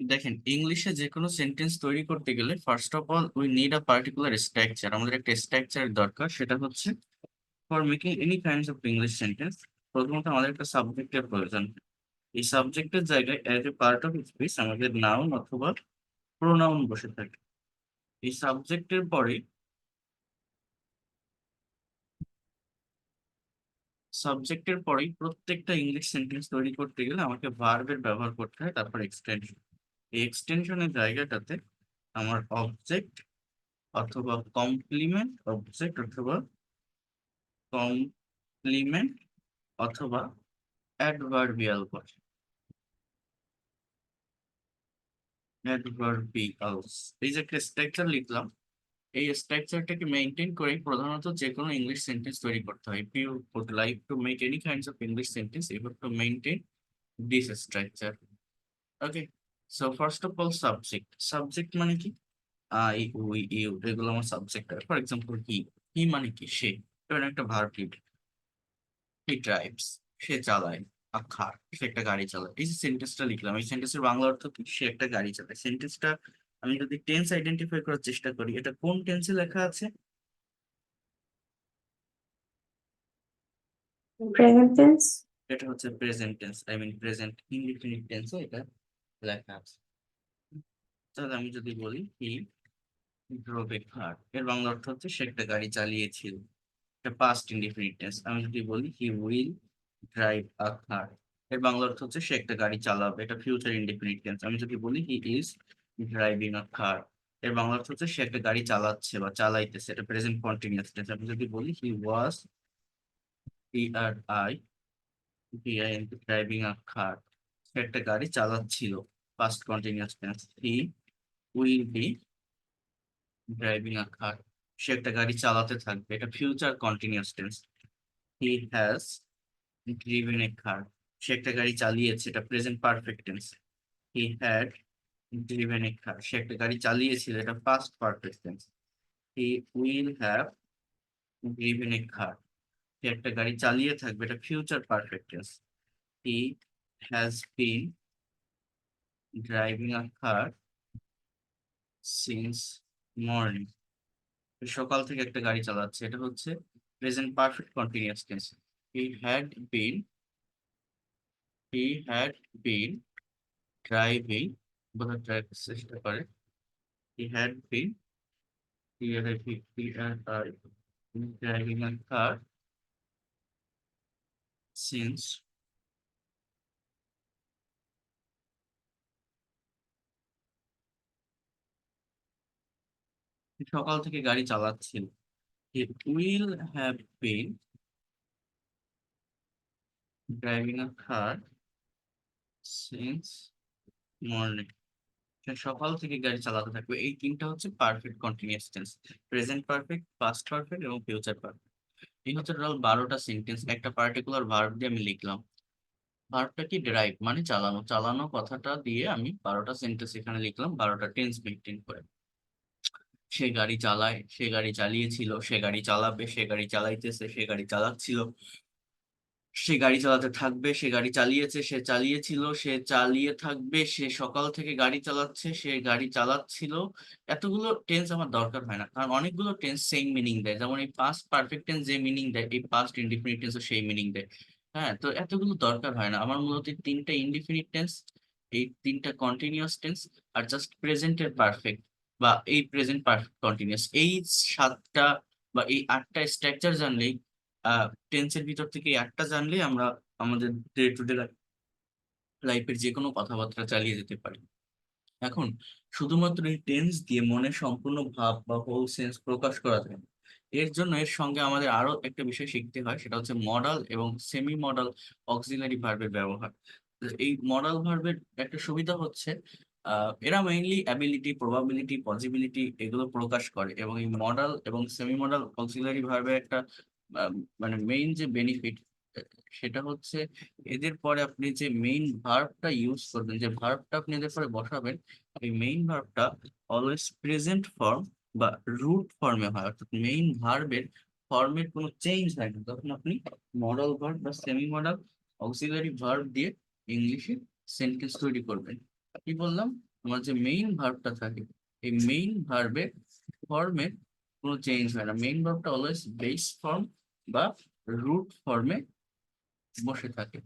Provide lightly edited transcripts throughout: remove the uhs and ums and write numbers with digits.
দেখেন, ইংলিশে যে কোনো সেন্টেন্স তৈরি করতে গেলে first of all we need a particular structure. আমাদের একটা স্ট্রাকচার দরকার, সেটা হচ্ছে for making any kinds of English sentence প্রথমত আমাদের একটা সাবজেক্টের প্রয়োজন। এই সাবজেক্টের জায়গায় as a part of speech আমাদের নাউন অথবা প্রোনাউন বসে থাকে। এই সাবজেক্টের পরেই প্রত্যেকটা ইংলিশ সেন্টেন্স তৈরি করতে গেলে আমাকে ভার্বের ব্যবহার করতে হয়, তারপর এক্সটেনশন। এই এক্সটেনশনের জায়গাটাতে আমার অবজেক্ট অথবা কমপ্লিমেন্ট অবজেক্ট অথবা কমপ্লিমেন্ট অথবা অ্যাডভার্বিয়াল বসে। অ্যাডভার্বিয়ালস, এই যে একটা স্ট্রাকচার লিখলাম, এই স্ট্রাকচারটাকে মেনটেন করে প্রধানত যে কোনো ইংলিশ সেন্টেন্স তৈরি করতে হয়। If you would like to make any kinds of English sentence, you have to maintain this structure. Okay, so first of all, subject মানে কি? আই, উই, ইউ, এগুলো আমার সাবজেক্ট। ফর এক্সাম্পল, হি মানে কি? সে। এটা একটা ভার্ব। হি ড্রাইভস, সে চালায়। আ car, সে একটা গাড়ি চালায়। এই যে সেন্টেন্সটা লিখলাম, এই সেন্টেন্সের বাংলা অর্থ কি? সে একটা গাড়ি চালায়। সেন্টেন্সটা আমি যদি টেন্স আইডেন্টিফাই করার চেষ্টা করি, এটা কোন টেন্সে লেখা আছে? Present tense. এটা হচ্ছে present tense, I mean present indefinite টেন্সে এটা লেখা আছে। তাহলে আমি যদি বলি হি ড্রোভ এ কার, এর বাংলা অর্থ হচ্ছে সে একটা গাড়ি চালিয়েছিল। এটা পাস্ট ইনডিফিনিট টেন্স। আমি যদি বলি he will drive a car, এর বাংলা অর্থ হচ্ছে সে একটা গাড়ি চালাবে। এটা ফিউচার ইনডিফিনিট টেন্স। আমি যদি বলি he is driving a car, এর বাংলা অর্থ হচ্ছে সে একটা গাড়ি চালাচ্ছে বা চালাইতেছে। এটা প্রেজেন্ট কন্টিনিউয়াস টেন্স। আমি যদি বলি he was, T R I V I N driving a car, সে একটা গাড়ি চালাচ্ছিল। Past continuous tense. He will be driving a car, সে একটা গাড়ি চালাতে থাকবে। এটা future continuous tense. He has driven a car, সে একটা গাড়ি চালিয়েছে। এটা present perfect tense. He had driven a car, সে একটা গাড়ি চালিয়েছিল। এটা past perfect tense. He will have driven a car, সে একটা গাড়ি চালিয়ে থাকবে। এটা future perfect tense. He has been driving a car since morning, সকাল থেকে একটা গাড়ি চালাচ্ছে। এটা হচ্ছে present perfect continuous tense. He had bin he had been driving, বোধহয় ড্রাইভ চেষ্টা করে। হি had bin driving a car since সকাল থেকে গাড়ি চালাচ্ছিল। It will have been driving a car since morning. সে সকাল থেকে গাড়ি চালাতে থাকবে। এই তিনটা হচ্ছে perfect continuous tense. Present perfect, past perfect এবং ফিউচার পারফেক্ট। এই হচ্ছে টোটাল 12টা সেন্টেন্স একটা পার্টিকুলার ভার্ব দিয়ে আমি লিখলাম। ভার্বটা কি? ড্রাইভ মানে চালানো। চালানো কথাটা দিয়ে আমি 12টা সেন্টেন্স এখানে লিখলাম, 12টা টেন্স মেনটেন করে। সে গাড়ি চালায়, সে গাড়ি চালিয়েছিল, সে গাড়ি চালাবে, সে গাড়ি চালাইতেছে, সে গাড়ি চালাচ্ছিল, সে গাড়ি চালাতে থাকবে, সে গাড়ি চালিয়েছে, সে চালিয়েছিল, সে চালিয়ে থাকবে, সে সকাল থেকে গাড়ি চালাচ্ছে, সে গাড়ি চালাচ্ছিল। এতগুলো টেন্স আমার দরকার হয় না, কারণ অনেকগুলো টেন্স সেম মিনিং দেয়। যেমন এই পাস্ট পারফেক্ট টেন্স যে মিনিং দেয়, এই পাস্ট ইনডিফিনিট টেন্সও সেই মিনিং দেয়। হ্যাঁ, তো এতগুলো দরকার হয় না আমার। মূলত এই তিনটা ইনডিফিনিট টেন্স, এই তিনটা কন্টিনিউয়াস টেন্স, আর জাস্ট প্রেজেন্টের পারফেক্ট বা এই প্রেজেন্ট পারফেক্ট কন্টিনিউয়াস, এই 7টা বা এই 8টা স্ট্রাকচার জানলেই, টেন্সের ভিতর থেকে এই 8টা জানলেই আমরা আমাদের ডে টু ডে লাইফের যে কোনো কথাবার্তা চালিয়ে যেতে পারি। এখন শুধুমাত্র এই টেন্স দিয়ে মনে সম্পূর্ণ ভাব বা হোল সেন্স প্রকাশ করা যায় না। এর জন্য এর সঙ্গে আমাদের আরো একটা বিষয় শিখতে হয়, সেটা হচ্ছে মডাল এবং সেমি মডাল অক্সিলারি ভার্বের ব্যবহার। তো এই মডাল ভার্বের একটা সুবিধা হচ্ছে এরা মেইনলি অ্যাবিলিটি, প্রবাবিলিটি, পসিবিলিটি এগুলো প্রকাশ করে। এবং এই মডাল এবং সেমি মডাল অক্সিলারি ভার্বের একটা মানে মেইন যে বেনিফিট, সেটা হচ্ছে এদের পরে আপনি যে মেইন ভার্বটা ইউজ করবেন, যে ভার্বটা আপনি এদের পরে বসাবেন, এই মেইন ভার্বটা অলওয়েজ প্রেজেন্ট ফর্ম বা রুট ফর্মে হয়। অর্থাৎ মেইন ভার্বের ফর্মের কোনো চেঞ্জ হয় না। তখন আপনি মডাল ভার্ব বা সেমি মডাল অক্সিলারি ভার্ব দিয়ে ইংলিশে সেন্টেন্স তৈরি করবেন। কি বললাম? আমার যে মেইন ভার্বটা থাকে, এই মেইন ভার্বের ফর্মে কোনো চেঞ্জ হয় না। মেইন ভার্বটা অলওয়েজ বেস ফর্ম বা রুট ফর্মে বসে থাকে,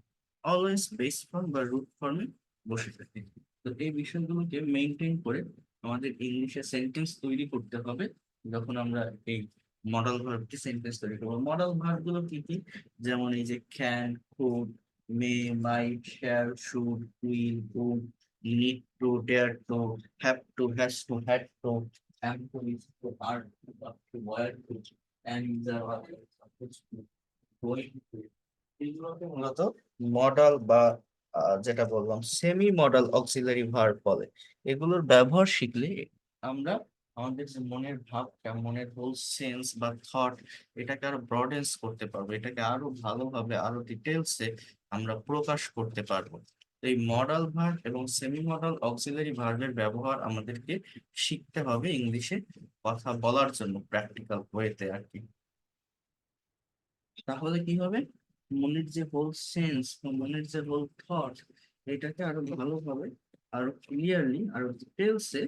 অলওয়েজ বেস ফর্ম বা রুট ফর্মে বসে থাকে। তো এই বিষয়গুলোকে মেনটেন করে আমাদের ইংলিশে সেন্টেন্স তৈরি করতে হবে। যখন আমরা এই মডেল ভার্বটি সেন্টেন্স তৈরি করবো, মডেল ভার্ব গুলো কি কি? যেমন এই যে can, could, may, might, shall, should, will, would, need to, dare to, have to, has to, had to, am to, is to, are to, up to, were to, and going to, এগুলোকে মূলত modal বা যেটা বললাম semi modal auxiliary verb বলে। এগুলোর ব্যবহার শিখলে আমরা আমাদের যে মনের ভাবটা, মনের হোল সেন্স বা থট, এটাকে আরো ব্রডেন্স করতে পারবো, এটাকে আরো ভালোভাবে আরো ডিটেলসে আমরা প্রকাশ করতে পারবো। তো এই মডাল ভার্ব এবং সেমি মডাল অক্সিলারি ভার্বের ব্যবহার আমাদেরকে শিখতে হবে ইংলিশে কথা বলার জন্য, প্র্যাকটিক্যাল ওয়েতে আর কি। তাহলে কি হবে, মনের যে হোল সেন্স বা মনের যে হোল থট, এটাকে আরো ভালোভাবে, আরো ক্লিয়ারলি, আরো ডিটেলসে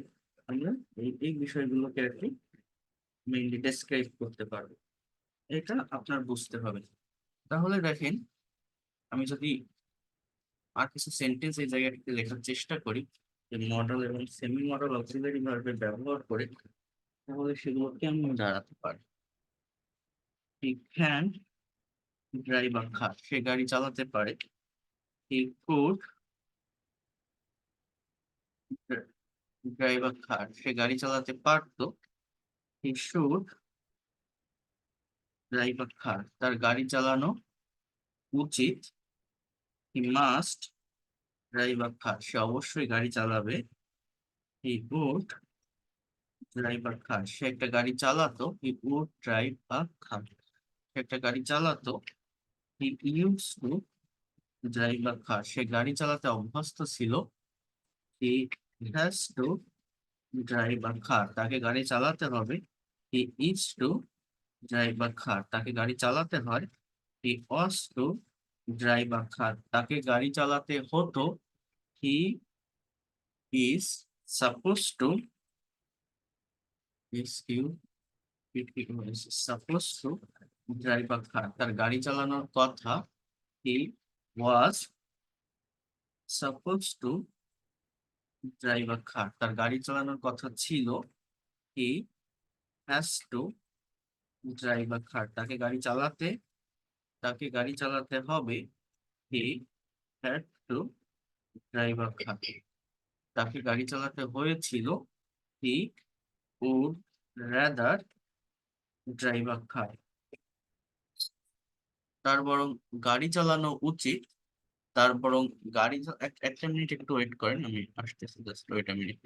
আমরা এই এই বিষয়গুলোকে আর কি মেইনলি ডেসক্রাইব করতে পারবো। এটা আপনার বুঝতে হবে। তাহলে দেখেন, আমি যদি আর কিছু সেন্টেন্স এই জায়গাটাতে লেখার চেষ্টা করি যে মডেল এবং সেমি মডেল অক্সিলারি ভার্বের ব্যবহার করে, তাহলে সেগুলো কেমন দাঁড়াতে পারে। ক্যান ড্রাইভ বা কার, সে গাড়ি চালাতে পারে। He could drive a car, সে গাড়ি চালাতে পারতো। He should drive a car, তার গাড়ি চালানো উচিত। He must drive a car, সে অবশ্যই গাড়ি চালাবে। He would drive a car, সে একটা গাড়ি চালাতো। He would drive a car, সে একটা গাড়ি চালাতো। He use to drive a car, সে গাড়ি চালাতে অভ্যস্ত ছিল। He has to drive a car, তাকে গাড়ি চালাতে হবে। He is to drive a car, তাকে গাড়ি চালাতে হয়। হি ওয়াজ টু ড্রাইভ আ কার, তাকে গাড়ি চালাতে হতো। He is suppose to, is you suppose to drive a car, তার গাড়ি চালানোর কথা। He was suppose to drive a car, তার গাড়ি চালানোর কথা ছিল। He has to drive a car, তাকে গাড়ি চালাতে হবে। He had to drive a car, তাকে গাড়ি চালাতে হয়েছিল। He would rather drive a car, তার বরং গাড়ি চালানো উচিত। তার বরং একটা মিনিট একটু ওয়েট করেন, আমি আসতেছি, জাস্ট ওয়েট আ মিনিট।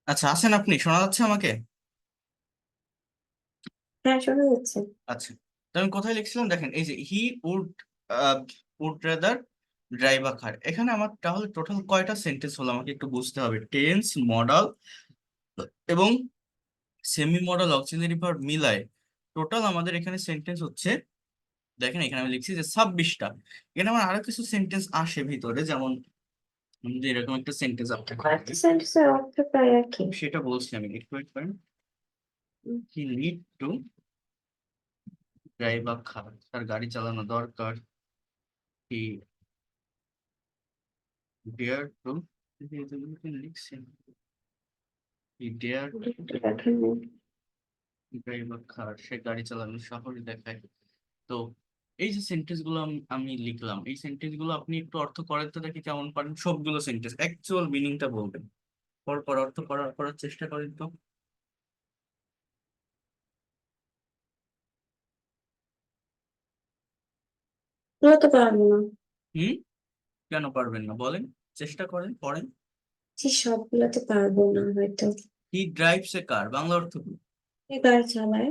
আচ্ছা, আছেন আপনি? শোনা যাচ্ছে আমাকে? হ্যাঁ, শোনা যাচ্ছে। আচ্ছা, তো আমি কোথায় লিখছিলাম দেখেন, এই যে he would would rather drive a car. এখানে আমার তাহলে টোটাল কয়টা সেন্টেন্স হলো আমাকে একটু বুঝতে হবে। টেন্স, মডাল এবং সেমি মডাল অক্সিলারি ভার্ব মিলায় টোটাল আমাদের এখানে সেন্টেন্স হচ্ছে, দেখেন এখানে আমি লিখছি যে 26টা। এখানে আমার আরো কিছু সেন্টেন্স আসে ভিতরে, যেমন আমি যদি এরকম একটা সেন্টেন্স আপনাকে কয়েকটা বলি, সেন্টেন্সের অর্থ প্রায় একই। সেটা বলছি আমি, একটু ওয়েট করেন। Um, he need to drive a car, তার গাড়ি চালানো দরকার। হি ডেয়ার টু, লিখছি, হি ডেয়ার একটু দেখেন না। ড্রাইভ আ কার, সে গাড়ি চালানোর সাহস দেখায়। তো এই যে সেন্টেন্স গুলো আমি লিখলাম, এই সেন্টেন্স গুলো আপনি একটু অর্থ করেন তো দেখি কেমন পারেন। সবগুলো সেন্টেন্স অ্যাকচুয়াল মিনিংটা বলবেন, পর অর্থ করার চেষ্টা করেন তো। বলতে পারবো না। হুম, কেন পারবেন না বলেন, চেষ্টা করেন, পড়েন। যে সবগুলোতে পারবো না হয়তো। হি ড্রাইভস এ কার, বাংলা অর্থ কি? সে গাড়ি চালায়।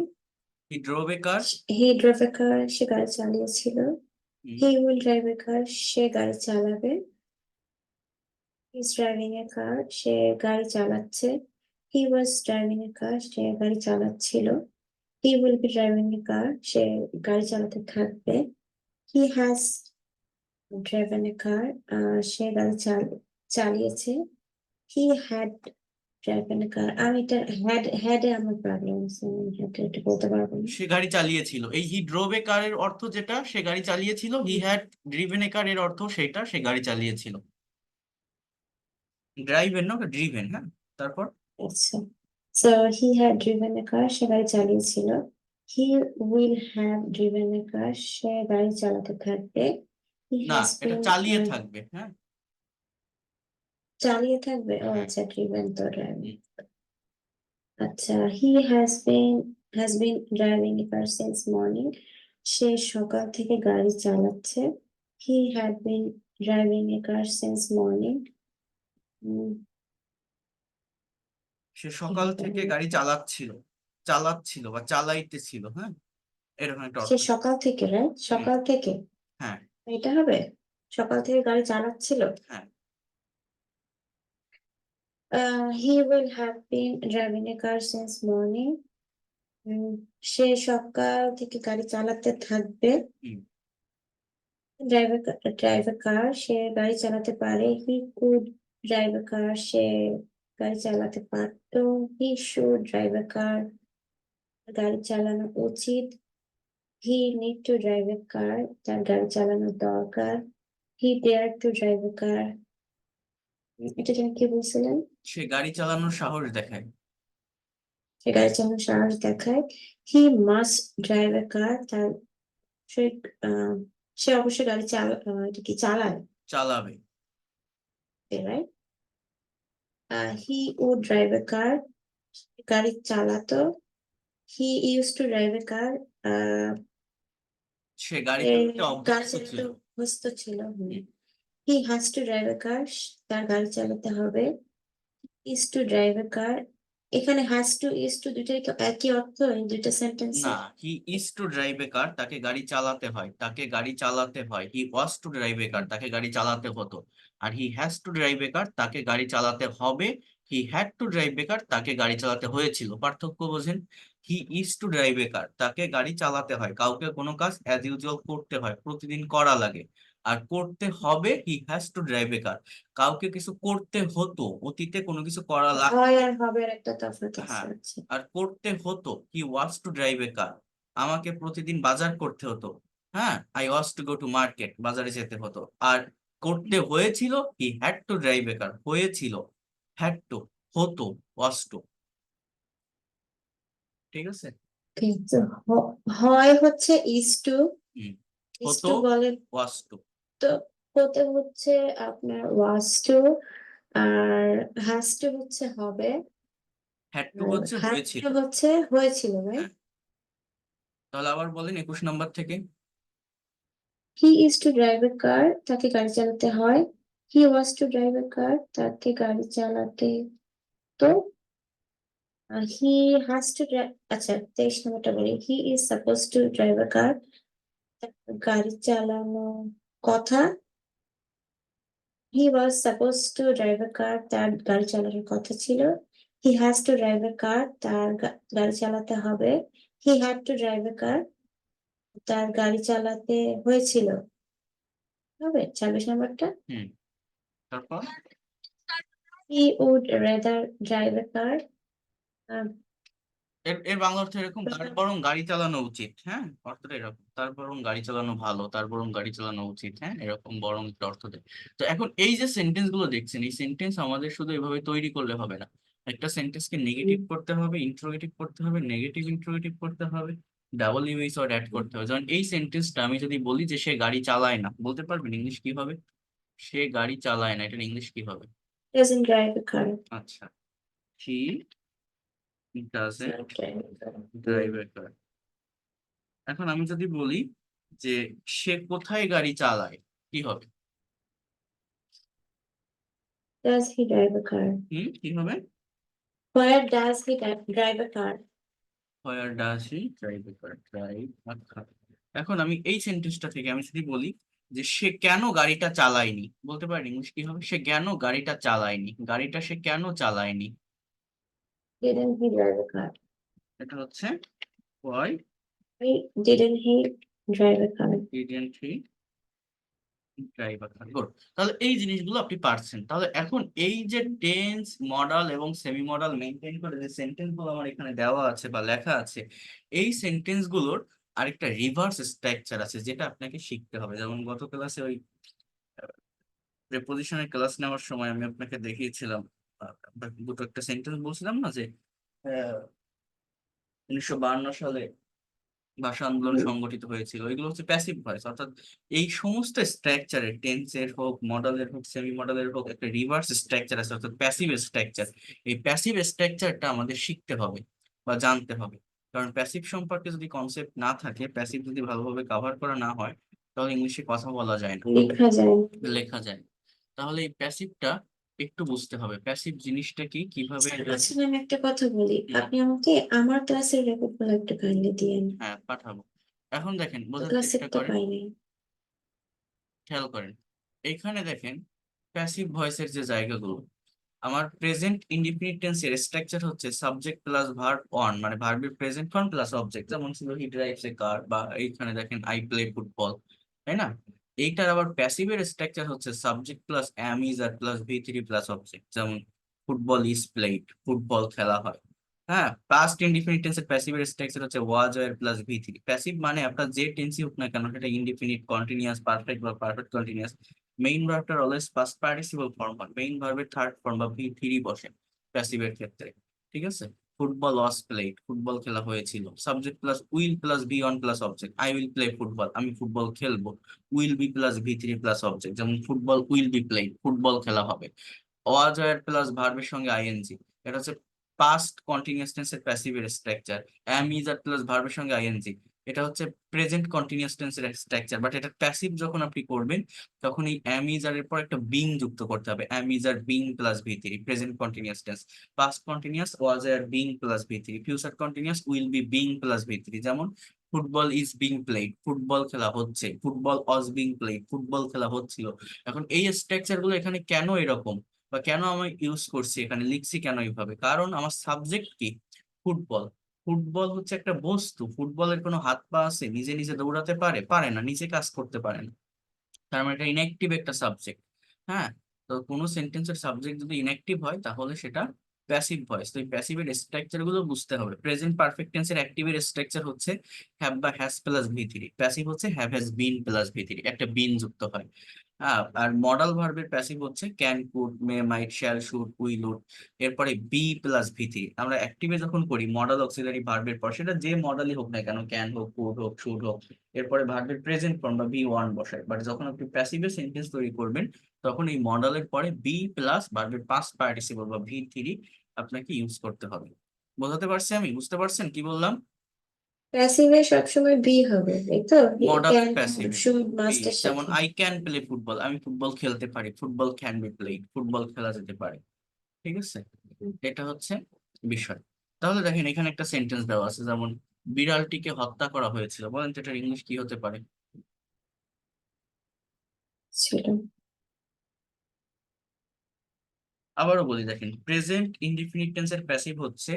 হি drove A car. He drive a car, সে গাড়ি চালিয়েছিল। He will drive a car, সে গাড়ি চালাবে। He is driving a car, সে গাড়ি চালাচ্ছে। হি ওয়াজ ড্রাইভিং এ কার, সে গাড়ি চালাচ্ছিল। হি will be driving a car, সে গাড়ি চালাতে থাকবে। He has driven A car, সে গাড়ি চালিয়েছে। হি হ্যাড ড্রাইভেন এ কার। আমি এটা হ্যাড আমার প্রবলেম আছে, আমি হ্যাড এটা বলতে পারবো না। সে গাড়ি চালিয়েছিল, এই হি ড্রোভ এ কার এর অর্থ যেটা, সে গাড়ি চালিয়েছিল। হি হ্যাড ড্রিভেন এ কার এর অর্থ সেটা, সে গাড়ি চালিয়েছিল। ড্রাইভেন না, ড্রিভেন, হ্যাঁ। তারপর আচ্ছা, so he had driven a car, সে গাড়ি চালিয়েছিল। হি will have driven a car, সে গাড়ি চালাতে থাকবে। হি না, হ্যাজ এটা বিন চালিয়ে থাকবে, হ্যাঁ। চালিয়ে থাকবে। ও হ্যাঁ। আচ্ছা, ড্রিভেন তো ড্রাইভিং। হুম। আচ্ছা, he has been driving a car since morning, সে সকাল থেকে গাড়ি চালাচ্ছে। He had been driving a car since morning. সে সকাল থেকে গাড়ি চালাচ্ছিল, চালাচ্ছিল বা চালাইতেছিল, হ্যাঁ, এরকম একটা সে অর্থ। সকাল থেকে, রাইট, হুম। সকাল থেকে হ্যাঁ। এটা হবে। সকাল থেকে গাড়ি চালাচ্ছিল। হ্যাঁ। He will have been driving a car since morning. সে সকাল থেকে গাড়ি চালাতে থাকবে। হুম। ড্রাইভ কার, সে গাড়ি চালাতে পারে। He could drive a car, সে গাড়ি চালাতে পারতো। হি শুড ড্রাইভ এ কার, গাড়ি চালানো উচিত। হি নিড টু ড্রাইভ এ কার, তার গাড়ি চালানো দরকার। হি ডেয়ার টু ড্রাইভ এ কার। এটা তুমি কি বলছিলেন? সে গাড়ি চালানোর সাহস দেখায়। সে গাড়ি চালানোর সাহস দেখায়। হি মাস্ট ড্রাইভ এ কার, তার সে আহ, সে অবশ্যই গাড়ি এটা কি চালায়, চালাবে। Right? He would drive a কার, গাড়ি চালাতো। He use to drive a car, সে গাড়ি সে চালাতে গাড়ি অভ্যস্ত ছিল। চালাতে অভ্যস্ত ছিল। হুম। হি হ্যাজ টু ড্রাইভ এ কার, তার গাড়ি চালাতে হবে। ইজ টু ড্রাইভ এ কার, এখানে হ্যাজ টু ইজ টু দুইটাই কি একই অর্থ এই দুইটা না, সেন্টেন্সে? হি ইজ টু ড্রাইভ এ কার, তাকে গাড়ি চালাতে হয়, তাকে গাড়ি চালাতে হয়। হি ওয়াজ টু ড্রাইভ এ কার, তাকে গাড়ি চালাতে হতো। আর হি হ্যাজ টু ড্রাইভ এ কার, তাকে গাড়ি চালাতে হবে। He had to drive a কার, তাকে গাড়ি চালাতে হয়েছিল। পার্থক্য বোঝেন? হি ইজ টু ড্রাইভ এ কার, তাকে গাড়ি চালাতে হয়, কাউকে কোনো কাজ অ্যাজ ইউজুয়াল করতে হয়, প্রতিদিন করা লাগে। আর করতে হবে, হি হ্যাজ টু ড্রাইভ এ কার, কাউকে কিছু করতে হতো, অতীতে কোনো কিছু করা হয় লাগতো। আর হবে আর একটা তফাৎ আছে। হ্যাঁ। আচ্ছা, আর করতে হতো, হি ওয়াজ টু ড্রাইভ এ কার, আমাকে প্রতিদিন বাজার করতে হতো। হ্যাঁ, I was to go to market, বাজারে যেতে হতো। আর করতে হয়েছিল, হি হ্যাড টু ড্রাইভ এ কার, হয়েছিল, হ্যাড টু, হতো, ওয়াজ টু। ঠিক আছে। কিন্তু হয় হচ্ছে ইজ টু। হুম। ইজ হতো, টু বলেন ওয়াজ টু। তো, হতে হচ্ছে আপনার ওয়াজ টু। আর হ্যাজ টু হচ্ছে হবে। হ্যাড টু আর হচ্ছে হ্যাড হয়েছিল। টু হচ্ছে হয়েছিল, হ্যাঁ। রাইট? তাহলে আবার বলেন 21 নাম্বার থেকে। হি ইজ টু ড্রাইভ এ কার, তাকে গাড়ি চালাতে হয়। হি ওয়াজ টু ড্রাইভ এ কার, তাকে গাড়ি চালাতে তো। হি হ্যাজ টু আচ্ছা 23 নম্বরটা বলি, he is suppose to drive a car, গাড়ি চালানো কথা, he was suppose to drive a car, তার গাড়ি চালানোর কথা ছিল, he has to drive a car, তার গাড়ি চালাতে হবে, he had to drive a car, তার গাড়ি চালাতে হয়েছিল, হবে 26 নম্বরটা, তারপর he would rather drive a car, এর এর বাংলা অর্থ এরকম, তার বরং গাড়ি চালানো উচিত। হ্যাঁ, অর্থটা এরকম, তার বরং গাড়ি চালানো ভালো, তার বরং গাড়ি চালানো উচিত। হ্যাঁ, এরকম বরং একটা অর্থ দেয়। তো এখন এই যে সেন্টেন্স গুলো দেখছেন, এই সেন্টেন্স আমাদের শুধু এভাবে তৈরি করলে হবে না। একটা সেন্টেন্সকে নেগেটিভ করতে হবে, ইন্ট্রোগেটিভ করতে হবে, নেগেটিভ ইন্ট্রোগেটিভ করতে হবে, ডাবল ইউএস ওয়ার্ড অ্যাড করতে হবে। যেমন এই সেন্টেন্সটা আমি যদি বলি যে সে গাড়ি চালায় না, বলতে পারবেন ইংলিশ কি হবে? সে গাড়ি চালায় না, এটা ইংলিশ কি হবে? doesn't drive a car. আচ্ছা, he doesn't Drive a car. Drive a car. এখন আমি যদি বলি যে সে কোথায় গাড়ি চালায়, কি হবে? Does he drive a car? কি হবে? Where does he drive a car? Where does he drive a car, drive a car. এখন আমি এই সেন্টেন্সটা থেকে আমি যদি বলি যে সে কেন গাড়িটা চালায়নি, বলতে পারি ইংলিশ কি হবে? সে কেন গাড়িটা চালায়নি, গাড়িটা সে কেন চালায়নি। Didn't he drive a car? এটা হচ্ছে why Didn't he drive a car? didn't he driver. Good. তাহলে এই জিনিসগুলো আপনি পারছেন। তাহলে এখন এই যে টেন্স, মডাল এবং সেমি মডাল মেনটেন করে যে সেন্টেন্স গুলো আমার এখানে দেওয়া আছে বা লেখা আছে, এই সেন্টেন্স গুলোর আরেকটা রিভার্স স্ট্রাকচার আছে যেটা আপনাকে শিখতে হবে। যেমন গত ক্লাসে ওই প্রিপোজিশনের ক্লাস নেওয়ার সময় আমি আপনাকে দেখিয়েছিলাম, দুটো একটা সেন্টেন্স বলছিলাম না যে 1952 সালে ভাষা আন্দোলন সংগঠিত হয়েছিল, এগুলো হচ্ছে প্যাসিভ ভয়েস। অর্থাৎ এই সমস্ত স্ট্রাকচারের, টেন্সের হোক, মডেলের হোক, সেমি মডেলের হোক, একটা রিভার্স স্ট্রাকচার আছে, অর্থাৎ প্যাসিভ স্ট্রাকচার। এই প্যাসিভ স্ট্রাকচারটা আমাদের শিখতে হবে বা জানতে হবে। কারণ প্যাসিভ সম্পর্কে যদি কনসেপ্ট না থাকে, প্যাসিভ যদি ভালোভাবে কভার করা না হয়, তাহলে ইংলিশে কথা বলা যায় না, লেখা যায়। লেখা যায় না। তাহলে এই প্যাসিভটা একটু বুঝতে হবে, প্যাসিভ জিনিসটা কি, কিভাবে। আচ্ছা আমি একটা কথা বলি, হুম, আপনি আমাকে আমার ক্লাসের রেকর্ড গুলো একটু কাইন্ডলি দিয়েন, হ্যাঁ পাঠাবো। এখন দেখেন, বোঝার ক্লাসের চেষ্টা তো করেন, পাইনি। খেয়াল করেন। এইখানে দেখেন প্যাসিভ ভয়েসের যে জায়গাগুলো, আমার প্রেজেন্ট ইনডিফিনিট টেন্সের স্ট্রাকচার হচ্ছে সাবজেক্ট প্লাস ভার্ব অন, মানে ভার্বের প্রেজেন্ট ফর্ম প্লাস অবজেক্ট। যেমন ছিল হি ড্রাইভস এ কার, বা এইখানে দেখেন আই প্লে ফুটবল, তাই না? এইটার আবার প্যাসিভের স্ট্রাকচার হচ্ছে subject plus am is are plus V three plus object. যেমন ফুটবল ইজ প্লেড, ফুটবল খেলা হয়। হ্যাঁ, পাস্ট ইনডিফিনিট টেন্সের প্যাসিভের স্ট্রাকচার হচ্ছে was were plus V three. Passive মানে আপনার যে টেন্সই হোক না কেন, সেটা ইনডিফিনিট, কন্টিনিউয়াস, পারফেক্ট বা পারফেক্ট কন্টিনিউয়াস, মেইন ভার্বটার অলওয়েজ পাস্ট পার্টিসিপল ফর্ম হয়, মেইন ভার্বের থার্ড ফর্ম বা ভি থ্রি বসে প্যাসিভের ক্ষেত্রে। ঠিক আছে? ফুটবল ওয়াজ প্লেড, ফুটবল খেলা হয়েছিল। Subject plus will plus V one plus object, I will play football, আমি ফুটবল খেলবো। Will be plus V three plus object, যেমন football will be played, football খেলা হবে। ওয়াজ ওয়্যার প্লাস ভার্বের সঙ্গে ING, এটা হচ্ছে পাস্ট কন্টিনিউয়াস টেন্সের প্যাসিভের structure. Am is are plus ভার্বের সঙ্গে আইএনজি, এটা হচ্ছে প্রেজেন্ট কন্টিনিউয়াস টেন্সের স্ট্রাকচার। বাট এটা প্যাসিভ যখন আপনি করবেন, তখন এই অ্যাম ইজ আর এর পর একটা বিং যুক্ত করতে হবে। Am is are being plus V three, present continuous tense. Past continuous was are being plus V three, future continuous will be being plus V three. যেমন football is being played, football খেলা হচ্ছে। Football was being played, football খেলা হচ্ছিল। এখন এই structure গুলো এখানে কেন এরকম, বা কেন আমি ইউজ করছি, এখানে লিখছি কেন এইভাবে, কারণ আমার সাবজেক্ট কি? ফুটবল। ফুটবল হচ্ছে একটা বস্তু, ফুটবলের কোনো হাত পা আছে? নিজে নিজে দৌড়াতে পারে? পারে না, নিজে কাজ করতে পারে না। তার মানে এটা ইনঅ্যাক্টিভ একটা সাবজেক্ট। হ্যাঁ, তো কোনো সেন্টেন্সের সাবজেক্ট যদি ইনঅ্যাক্টিভ হয়, তাহলে সেটা প্যাসিভ ভয়েস। তো এই প্যাসিভের স্ট্রাকচার গুলো বুঝতে হবে। প্রেজেন্ট পারফেক্ট টেন্সের অ্যাক্টিভের স্ট্রাকচার হচ্ছে হ্যাভ বা has plus V three, passive হচ্ছে have has been plus V three, একটা বিন যুক্ত হয়। হ্যাঁ, আর মডাল ভার্বের প্যাসিভ হচ্ছে can, could, may, might, shall, should, will, would. এরপরে বি প্লাস ভি থ্রি। আমরা অ্যাক্টিভে যখন করি মডাল অক্সিলারি ভার্বের পর, সেটা যে মডালই হোক না কেন, ক্যান হোক, কুড হোক, শুড হোক, এরপরে ভার্বের প্রেজেন্ট ফর্ম বা ভি ওয়ান বসায়। বাট যখন আপনি প্যাসিভে সেন্টেন্স তৈরি করবেন, তখন এই মডালের পরে বি প্লাস ভার্বের পাস্ট পার্টিসিপল বা ভি থ্রি আপনাকে ইউজ করতে হবে। বোঝাতে পারছি আমি? বুঝতে পারছেন কি বললাম? প্যাসিভে সবসময় বি হবে, তাই তো? Modal can, passive should, be. Must এর যেমন সাথে। আই ক্যান প্লে ফুটবল, আমি ফুটবল খেলতে পারি। Football can be played, football খেলা যেতে পারে। ঠিক আছে? এটা হচ্ছে বিষয়। তাহলে দেখেন এখানে একটা সেন্টেন্স দেওয়া আছে, যেমন বিড়ালটিকে হত্যা করা হয়েছিল, বলেন তো এটার ইংলিশ কি হতে পারে? ছিল। আবারও বলি, দেখেন প্রেজেন্ট ইনডিফিনিট টেন্সের প্যাসিভ হচ্ছে,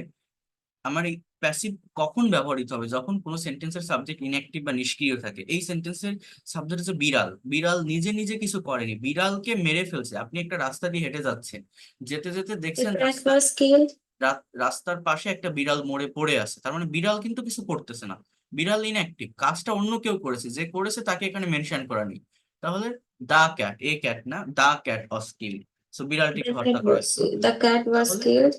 আমার এই প্যাসিভ কখন ব্যবহৃত হবে? যখন কোনো সেন্টেন্সের সাবজেক্ট ইনঅ্যাক্টিভ বা নিষ্ক্রিয় থাকে। এই সেন্টেন্সের সাবজেক্ট হচ্ছে বিড়াল। বিড়াল নিজে নিজে কিছু করেনি, বিড়ালকে মেরে ফেলছে। আপনি একটা রাস্তা দিয়ে হেঁটে যাচ্ছেন, যেতে যেতে The দেখছেন cat was killed. রাস্তার পাশে একটা বিড়াল মরে পড়ে আছে, তার মানে বিড়াল কিন্তু কিছু করতেছে না, বিড়াল ইনঅ্যাক্টিভ, কাজটা অন্য কেউ করেছে, যে করেছে তাকে এখানে মেনশন করা নেই। তাহলে দা ক্যাট, এ ক্যাট না, the cat was killed, so বিড়ালটিকে হত্যা করা হয়েছে। The cat was তাহলে killed.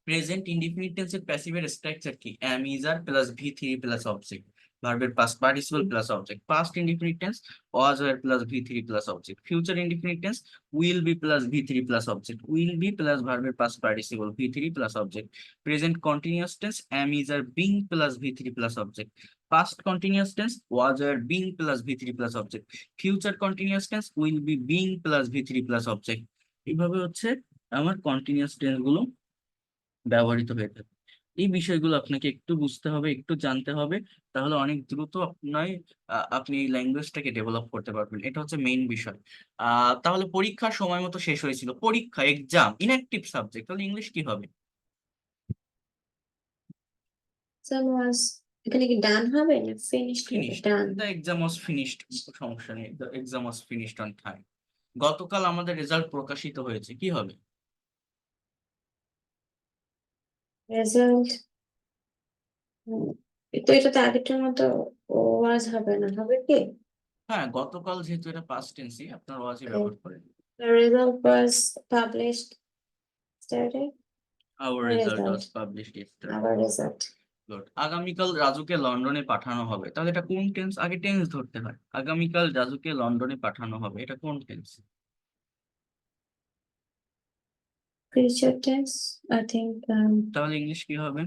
প্রেজেন্ট ইনডিফিনিট টেন্সের প্যাসিভের স্ট্রাকচার কি? Am is are plus V three plus object, ভার্বের past participle plus object. Past indefinite tense was were plus V three plus object. Future indefinite tense will be plus V three plus object, will be plus ভার্বের past participle V three plus object. Present continuous tense am is are being plus V three plus object. Past continuous tense was wire being plus V three plus object. Future continuous tense will be being plus V three plus object. এইভাবে হচ্ছে আমার continuous tense গুলো ব্যবহৃত হয়ে থাকে। এই বিষয়গুলো আপনাকে একটু বুঝতে হবে, একটু জানতে হবে, তাহলে অনেক দ্রুত আপনি এই ল্যাঙ্গুয়েজটাকে ডেভেলপ করতে পারবেন। এটা হচ্ছে মেইন বিষয়। তাহলে পরীক্ষার সময় মতো শেষ হয়েছিল, পরীক্ষা এক্সাম ইনঅ্যাক্টিভ সাবজেক্ট, তাহলে ইংলিশ কি হবে? Some was এখানে কি ডান হবে না ফিনিশড হবে? Finished, done. The exam was finished, সমস্যা নেই, the exam was finished on time. গতকাল আমাদের রেজাল্ট প্রকাশিত হয়েছে, কি হবে? রেজাল্ট। তো এটা তো আগেরটার মতো ওয়াজ হবে না, হবে কি? হ্যাঁ, গতকাল যেহেতু এটা পাস্ট টেন্সই, আপনার ওয়াজই ব্যবহার করেন। The result was published yesterday. Our Our result was result. Published yesterday. Our result. Good. আগামীকাল রাজুকে লন্ডনে পাঠানো হবে, তাহলে এটা কোন টেন্স? আগে টেন্স ধরতে হয়। আগামীকাল রাজুকে লন্ডনে পাঠানো হবে, এটা কোন tense? Future tense. I think তাহলে ইংলিশ কি হবে?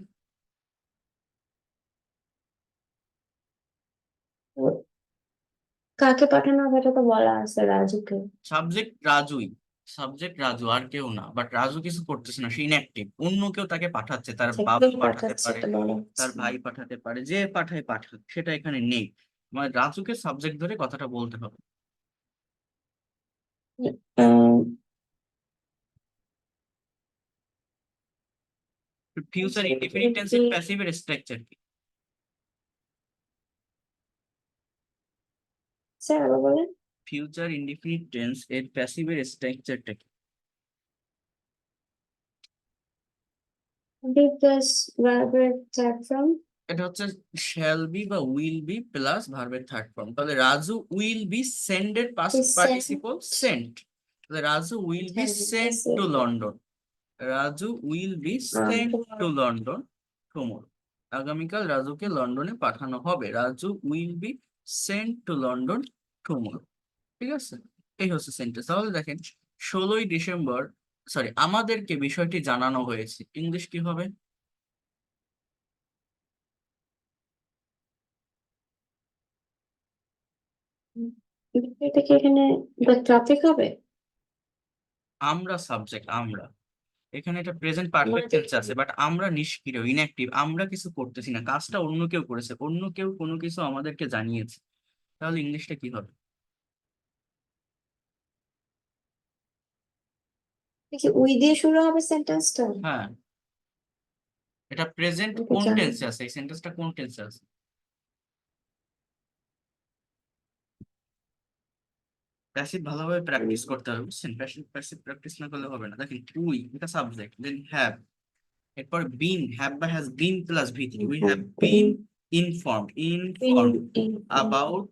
কাকে পাঠানো হবে এটা তো বলা আছে, রাজুকে। সাবজেক্ট রাজুই, সাবজেক্ট রাজু, আর কেউ না, বাট রাজু কিছু করতেছে না, সে ইনঅ্যাক্টিভ, অন্য কেউ তাকে পাঠাচ্ছে, তার আচ্ছা, বাবা কে পাঠাতে পাঠাচ্ছে পারে, এটা বলা তার হচ্ছে না। ভাই পাঠাতে পারে, যে পাঠায় পাঠাক, সেটা এখানে নেই। মানে রাজুকে সাবজেক্ট ধরে কথাটা বলতে হবে। Um, ফিউচার ইনডিফিনিট টেন্সের প্যাসিভের স্ট্রাকচার কি? স্যার আবার বলেন। ফিউচার ইনডিফিনিট টেন্স এর প্যাসিভের স্ট্রাকচারটা কি? Did this verb start from? এটা হচ্ছে শ্যাল বি বা উইল বি প্লাস ভার্বের থার্ড ফর্ম। তাহলে রাজু উইল বি সেন্ড এর past Is sent. Participle sent, তাহলে Raju will be sent to London, Raju will be sent to Tomorrow. London tomorrow. আগামীকাল রাজুকে লন্ডনে পাঠানো হবে, Raju will be sent to London tomorrow. ঠিক আছে, এই হচ্ছে সেন্টেন্স। তাহলে দেখেন 16ই ডিসেম্বর, সরি, আমাদেরকে বিষয়টি জানানো হয়েছে, ইংলিশ কি হবে? এটা কি এখানে টপিক হবে? আমরা সাবজেক্ট, আমরা, এখানে এটা প্রেজেন্ট পারফেক্ট টেন্স আছে, বাট আমরা নিষ্ক্রিয় ইনঅ্যাক্টিভ, আমরা কিছু করতেছি না, কাজটা অন্য কেউ করেছে, অন্য কেউ কোনো কিছু আমাদেরকে জানিয়েছে। তাহলে ইংলিশটা কি হবে? কি উই দিয়ে শুরু হবে সেন্টেন্সটা? হ্যাঁ, এটা প্রেজেন্ট ওকে, কোন জানি। টেন্সে আছে? এই সেন্টেন্সটা কোন টেন্সে আছে? প্যাসিভ ভালোভাবে প্র্যাকটিস করতে হবে, বুঝছেন? প্যাসিভ প্যাসিভ প্র্যাকটিস না করলে হবে না। দেখেন উই, এটা সাবজেক্ট, দেন হ্যাভ, এরপর বিন, হ্যাভ বা has been plus V three, we have been informed about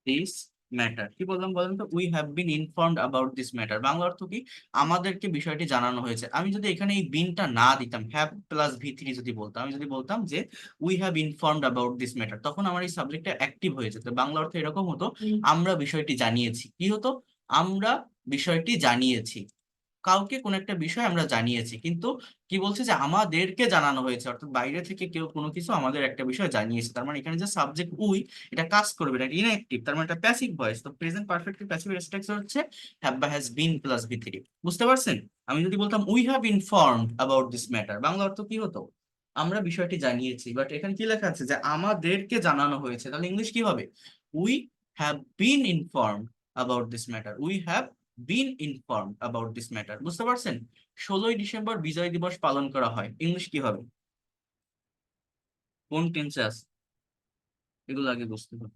this matter. কি বললাম বলেন তো? We have been informed about this matter, Bangla অর্থ কি? আমাদেরকে বিষয়টি জানানো হয়েছে। আমি যদি এখানে এই বিনটা না দিতাম, হ্যাভ প্লাস ভি থ্রি যদি বলতাম, আমি যদি বলতাম যে we have informed about this matter, তখন আমার এই সাবজেক্টটা অ্যাক্টিভ হয়ে যেত। বাংলা অর্থ এরকম হতো, আমরা বিষয়টি জানিয়েছি। কি হতো? আমরা বিষয়টি জানিয়েছি, কাউকে কোন একটা বিষয় আমরা জানিয়েছি, কিন্তু কি বলছে যে আমাদেরকে জানানো হয়েছে, অর্থাৎ বাইরে থেকে কেউ কোনো কিছু আমাদের একটা বিষয় জানিয়েছে। তার মানে এখানে যে সাবজেক্ট উই, এটা কাজ করবে না, ইনঅ্যাক্টিভ, তার মানে এটা প্যাসিভ ভয়েস। তো প্রেজেন্ট পারফেক্ট প্যাসিভ স্ট্রাকচার হচ্ছে হ্যাভ বা has been plus V three. বুঝতে পারছেন? আমি যদি বলতাম we have informed about this matter, Bangla অর্থ কি হতো? আমরা বিষয়টি জানিয়েছি, বাট এখানে কি লেখা আছে যে আমাদেরকে জানানো হয়েছে, তাহলে ইংলিশ কি হবে? We have been informed about this matter. We have been informed about this matter. বুঝতে পারছেন? 16ই ডিসেম্বর বিজয় দিবস পালন করা হয়, ইংলিশ কি হবে? কোন টেন্সে আছে এগুলো আগে বুঝতে হবে।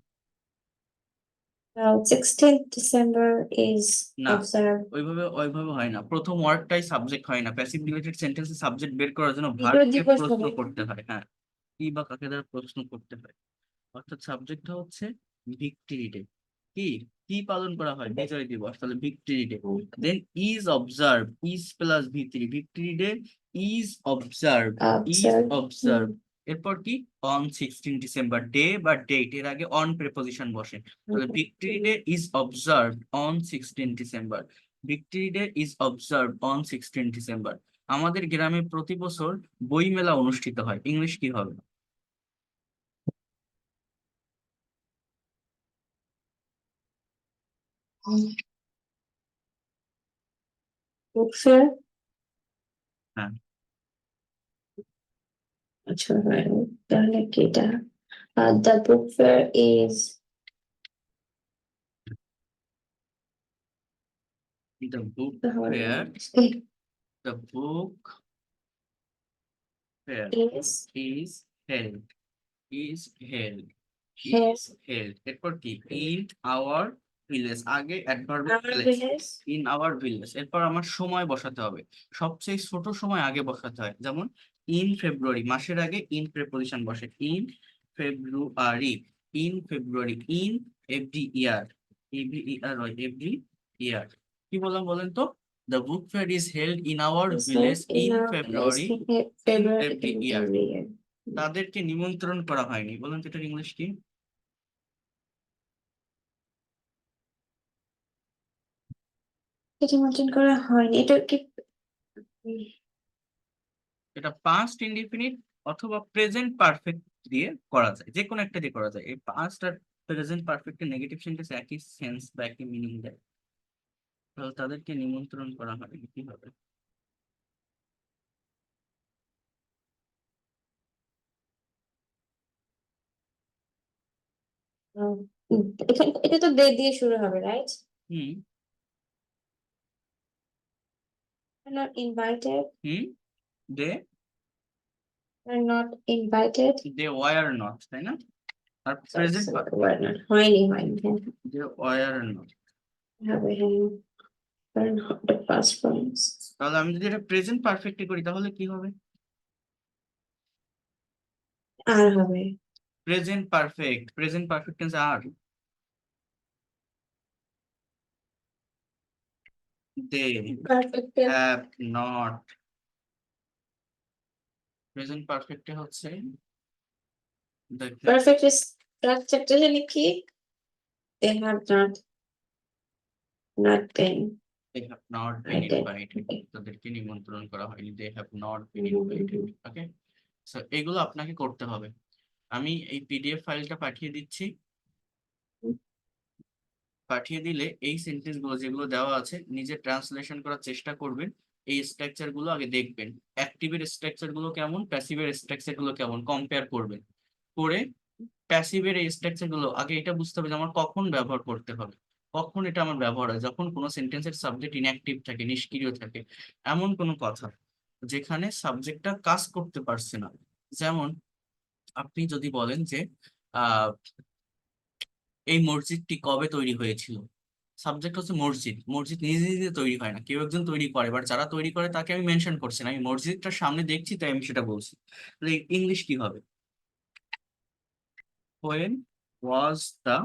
16th December is না, observed. ওইভাবে হয় না, প্রথম ওয়ার্ডটাই সাবজেক্ট হয় না। প্যাসিভ রিলেটেড সেন্টেন্সে সাবজেক্ট বের করার জন্য বিজয় ভার্বকে দিবস প্রশ্ন হবে। করতে হয়। হ্যাঁ, কি বা কাকে দ্বারা প্রশ্ন করতে হয়। অর্থাৎ সাবজেক্টটা হচ্ছে ভিক্টরি ডে। কি কি পালন করা হয়? বিজয় দিবস, তাহলে victory day. Then is observe, is plus victory, victory day is observe, is Observed. Observe. এরপর কি? অন 16 ডিসেম্বর, ডে বা ডেট এর আগে অন প্রিপোজিশন বসে, তাহলে victory day is observe on 16 December. Victory day is observe on 16 December. আমাদের গ্রামে প্রতি বছর বই মেলা অনুষ্ঠিত হয়, ইংলিশ কি হবে? Book fair. হ্যাঁ, আচ্ছা, তাহলে কি এটা? The book fair is the book the fair, the book fair is is held, is held, has is held। এরপর কি? in our village, আগে adverb our village, village. in our village। এরপর আমার সময় বসাতে হবে, সবচেয়ে ছোট সময় আগে বসাতে হয়। যেমন ইন ফেব্রুয়ারি, মাসের আগে ইন প্রিপোজিশন বসে, in February, in February. In every year, every year হয় এভরি ইয়ার। কি বললাম বলেন তো? The book fair is held in our Is village held in in our village February in in February every in year. every year. তাদেরকে নিমন্ত্রণ করা হয়নি, বলেন তো এটার ইংলিশ কি? এটি মেনশন করা হয়নি, এটা কি? এটা পাস্ট ইনডিফিনিট অথবা প্রেজেন্ট পারফেক্ট দিয়ে করা যায়, যে কোনো একটা দিয়ে করা যায়। এই পাস্ট আর প্রেজেন্ট পারফেক্টের নেগেটিভ সেন্টেন্স একই সেন্স বা একই মিনিং দেয়, তাহলে তাদেরকে নিমন্ত্রণ করা হয় কি হবে? উম, এখানে এটা তো দে দিয়ে শুরু হবে, right? Hmm Not invited. Hmm they Are not invited. They were not, তাই না? আর প্রেজেন্ট Were not. হয়নি হয়নি, হ্যাঁ। They were not. হবে, হ্যাঁ। Were not the past forms. তাহলে আমি যদি এটা প্রেজেন্ট পারফেক্টে করি তাহলে কি হবে? আর হবে। প্রেজেন্ট পারফেক্ট টেন্স আর। They Perfect. Have not. Present পারফেক্টে হচ্ছে দেখেন, Perfect is structure লিখি। They have not been they have not been invited. invited, তাদেরকে নিমন্ত্রণ করা হয়নি, they have not been invited। Okay, so এগুলো আপনাকে করতে হবে। আমি এই পিডিএফ ফাইলটা পাঠিয়ে দিচ্ছি, পাঠিয়ে দিলে এই সেন্টেন্স গুলো যেগুলো দেওয়া আছে নিজে ট্রান্সলেশন করার চেষ্টা করবেন। এই স্ট্রাকচার গুলো আগে দেখবেন, অ্যাক্টিভের স্ট্রাকচার গুলো কেমন, প্যাসিভের স্ট্রাকচার গুলো কেমন, কম্পেয়ার করবেন। করে প্যাসিভের এই স্ট্রাকচার গুলো আগে এটা বুঝতে হবে যে আমার কখন ব্যবহার করতে হবে। কখন এটা আমার ব্যবহার হয়? যখন কোনো সেন্টেন্সের সাবজেক্ট ইনঅ্যাক্টিভ থাকে, নিষ্ক্রিয় থাকে, এমন কোনো কথা যেখানে সাবজেক্টটা কাজ করতে পারছে না। যেমন আপনি যদি বলেন যে আহ এই মসজিদটি কবে তৈরি হয়েছিল, সাবজেক্ট হচ্ছে মসজিদ। মসজিদ নিজে নিজে তৈরি হয় না, কেউ একজন তৈরি করে, বাট যারা তৈরি করে তাকে আমি মেনশন করছি না, আমি মসজিদটার সামনে দেখছি তাই আমি সেটা বলছি। ইংলিশ কি হবে? when was the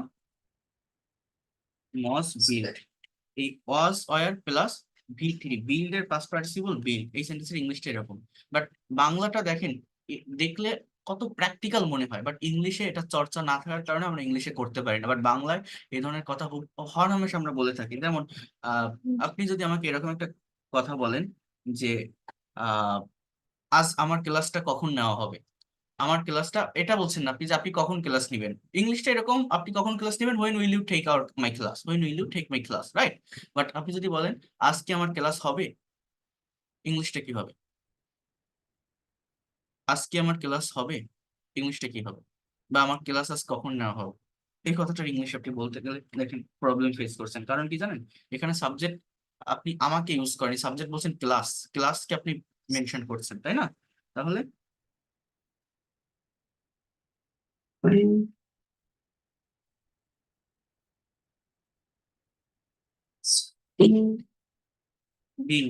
mosque built? এই was where plus V3, build এর পাস্ট পার্টিসিপল বিল্ড, এই সেন্টেন্সের ইংলিশটা এরকম। বাট বাংলাটা দেখেন, দেখলে কত প্র্যাকটিক্যাল মনে হয়, বাট ইংলিশে এটা চর্চা না থাকার কারণে আমরা ইংলিশে করতে পারি না। বাট বাংলায় এই ধরনের কথা খুব হরহামেশা আমরা বলে থাকি। যেমন আপনি যদি আমাকে এরকম একটা কথা বলেন যে আহ আজ আমার ক্লাসটা কখন নেওয়া হবে, আমার ক্লাসটা এটা বলছেন না আপনি, যে আপনি কখন ক্লাস নেবেন। ইংলিশটা এরকম, আপনি কখন ক্লাস নেবেন, when will you take out my class, when will you take my class, right? But আপনি যদি বলেন আজকে আমার ক্লাস হবে, ইংলিশটা কি হবে? আজকে আমার ক্লাস হবে, ইংলিশটা কি হবে? বা আমার ক্লাস আজ কখন নেওয়া হবে? এই কথাটার ইংলিশ আপনি বলতে গেলে দেখেন প্রবলেম ফেস করছেন, কারণ কি জানেন, এখানে সাবজেক্ট আপনি আমাকে ইউজ করেন, সাবজেক্ট বলছেন ক্লাস, ক্লাসকে আপনি মেনশন করছেন, তাই না? তাহলে being বিং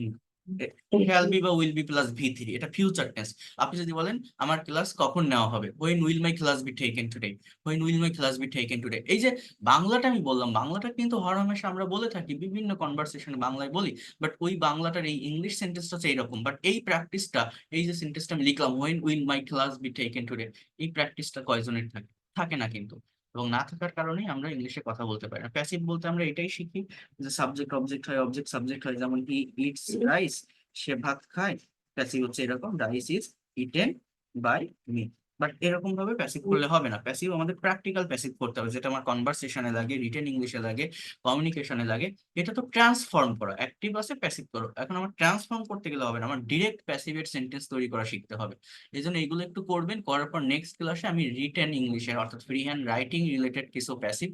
শ্যাল বি বা will be plus V three, এটা ফিউচার টেন্স। আপনি যদি বলেন আমার ক্লাস কখন নেওয়া হবে, when will my class be taken today, when will my class be taken today. এই যে বাংলাটা আমি বললাম, বাংলাটা কিন্তু হরহামেশা আমরা বলে থাকি, বিভিন্ন কনভারসেশনে বাংলায় বলি, বাট ওই বাংলাটার এই ইংলিশ সেন্টেন্সটা হচ্ছে এইরকম। বাট এই প্র্যাকটিসটা, এই যে সেন্টেন্সটা আমি লিখলাম when will my class be taken today, এই প্র্যাকটিসটা কয়জনের থাকে? থাকে না কিন্তু। এবং না থাকার কারণেই আমরা ইংলিশে কথা বলতে পারি না। প্যাসিভ বলতে আমরা এটাই শিখি যে সাবজেক্ট অবজেক্ট হয়, অবজেক্ট সাবজেক্ট হয়, যেমন হি ইটস রাইস, সে ভাত খায়। প্যাসিভ হচ্ছে এরকম, rice is eaten by me. But এরকম ভাবে প্যাসিভ করলে হবে না, প্যাসিভ আমাদের প্র্যাকটিক্যাল প্যাসিভ করতে হবে, যেটা আমার কনভারসেশনে লাগে, রিটেন ইংলিশে লাগে, কমিউনিকেশনে লাগে। এটা তো ট্রান্সফর্ম করা, অ্যাক্টিভ আছে প্যাসিভ করো, এখন আমার ট্রান্সফর্ম করতে গেলে হবে না, আমার ডিরেক্ট প্যাসিভের সেন্টেন্স তৈরি করা শিখতে হবে। এই জন্য এগুলো একটু করবেন, করার পর নেক্সট ক্লাসে আমি রিটেন ইংলিশের অর্থাৎ ফ্রি হ্যান্ড রাইটিং রিলেটেড কিছু প্যাসিভ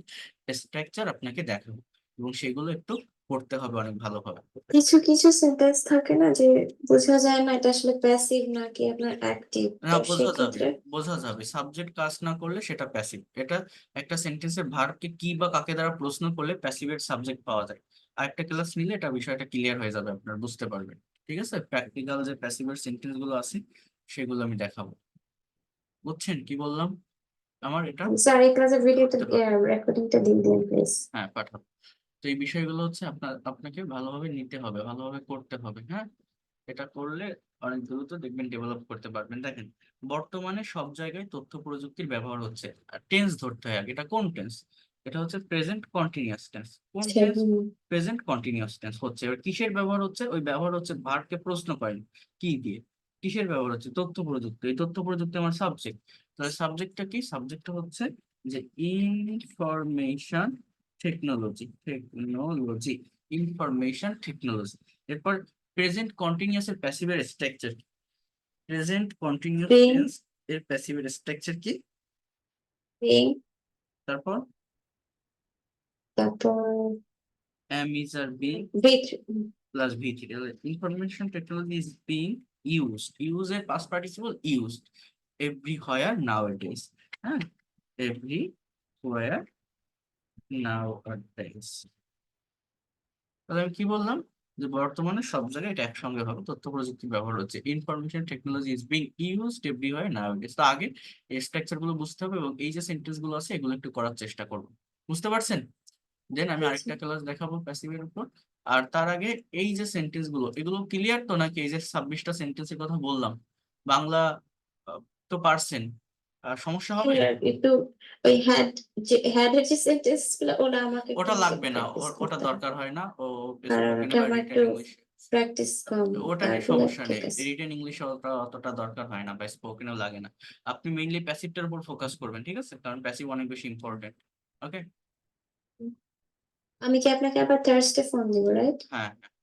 স্ট্রাকচার আপনাকে দেখাবো, এবং সেগুলো একটু পড়তে হবে অনেক ভালোভাবে। কিছু কিছু সেন্টেন্স থাকে না যে বোঝা যায় না এটা আসলে প্যাসিভ নাকি আপনার অ্যাক্টিভ, না, তো বোঝা যাবে, সেক্ষেত্রে বোঝা যাবে, সাবজেক্ট কাজ না করলে সেটা প্যাসিভ। এটা একটা সেন্টেন্সের ভার্বকে কি বা কাকে দ্বারা প্রশ্ন করলে প্যাসিভের সাবজেক্ট পাওয়া যায়। আর একটা ক্লাস নিলে এটা বিষয়টা ক্লিয়ার হয়ে যাবে, আপনার বুঝতে পারবেন। ঠিক আছে, প্র্যাকটিক্যাল যে প্যাসিভের সেন্টেন্স গুলো আছে সেগুলো আমি দেখাবো। বুঝছেন কি বললাম? আমার এটা স্যার এই ক্লাসের ভিডিওটা করতে হবে। রেকর্ডিংটা দিয়ে দিন প্লিজ। হ্যাঁ, পাঠাবো। তো এই বিষয়গুলো হচ্ছে আপনাকে ভালোভাবে নিতে হবে, ভালোভাবে করতে হবে, হ্যাঁ। এটা করলে অনেক দ্রুত দেখবেন ডেভেলপ করতে পারবেন। দেখেন, বর্তমানে সব জায়গায় তথ্য প্রযুক্তির ব্যবহার হচ্ছে। টেন্স ধরতে হয় আগে, এটা কোন টেন্স? এটা হচ্ছে প্রেজেন্ট কন্টিনিউয়াস টেন্স। কোন টেন্স? প্রেজেন্ট কন্টিনিউয়াস টেন্স হচ্ছে। এবার কিসের ব্যবহার হচ্ছে? ওই ব্যবহার হচ্ছে ভার্বকে প্রশ্ন করেন কি দিয়ে। কিসের ব্যবহার হচ্ছে? তথ্য প্রযুক্তি। এই তথ্য প্রযুক্তি আমার সাবজেক্ট। তাহলে সাবজেক্টটা কি? সাবজেক্টটা হচ্ছে যে information technology, technology, information technology. এরপর প্রেজেন্ট কন্টিনিউয়াস এর প্যাসিভের structure, present continuous being tense এর প্যাসিভের স্ট্রাকচার কি? being তারপর তারপর am is আর being with plus V three. Information technology is being used, use এর past participle used everywhere nowadays. হ্যাঁ, এভরিহোয়ার নাওএডেজ। তাহলে আমি কি বললাম, যে বর্তমানে সব জায়গায় এটা একসঙ্গে হবে, তথ্য প্রযুক্তি ব্যবহার হচ্ছে, information technology is being used everywhere nowadays. তো আগে এই স্ট্রাকচার গুলো বুঝতে হবে, এবং এই যে সেন্টেন্স গুলো আছে এগুলো একটু করার চেষ্টা করবো। বুঝতে পারছেন? দেন আমি আরেকটা ক্লাস দেখাবো প্যাসিভের উপর। আর তার আগে এই যে সেন্টেন্স গুলো, এগুলো ক্লিয়ার তো নাকি? এই যে 26টা সেন্টেন্সের কথা বললাম, বাংলা আহ, তো পারছেন, সমস্যা হবে? একটু ওই হ্যাড যে হ্যাড এর যে সেন্টেন্স গুলো ওটা আমাকে একটু ওটা মতো লাগবে না, প্র্যাকটিস ওটা করতে দরকার হবে, হয় না, ও কারণ স্পোকেন ওটা বা আমার রিটেন একটু ইংলিশ। প্র্যাকটিস কম, ওটা নিয়ে বাকিগুলো সমস্যা ঠিক নেই, আছে। রিটেন ইংলিশে ওটা অতটা দরকার হয় না, বা স্পোকেনও লাগে না। আপনি মেইনলি প্যাসিভটার উপর ফোকাস করবেন, ঠিক আছে, কারণ প্যাসিভ অনেক বেশি ইম্পর্টেন্ট। ওকে। আমি কি আপনাকে আবার থার্সডে ফোন দিব, রাইট? হ্যাঁ, হ্যাঁ।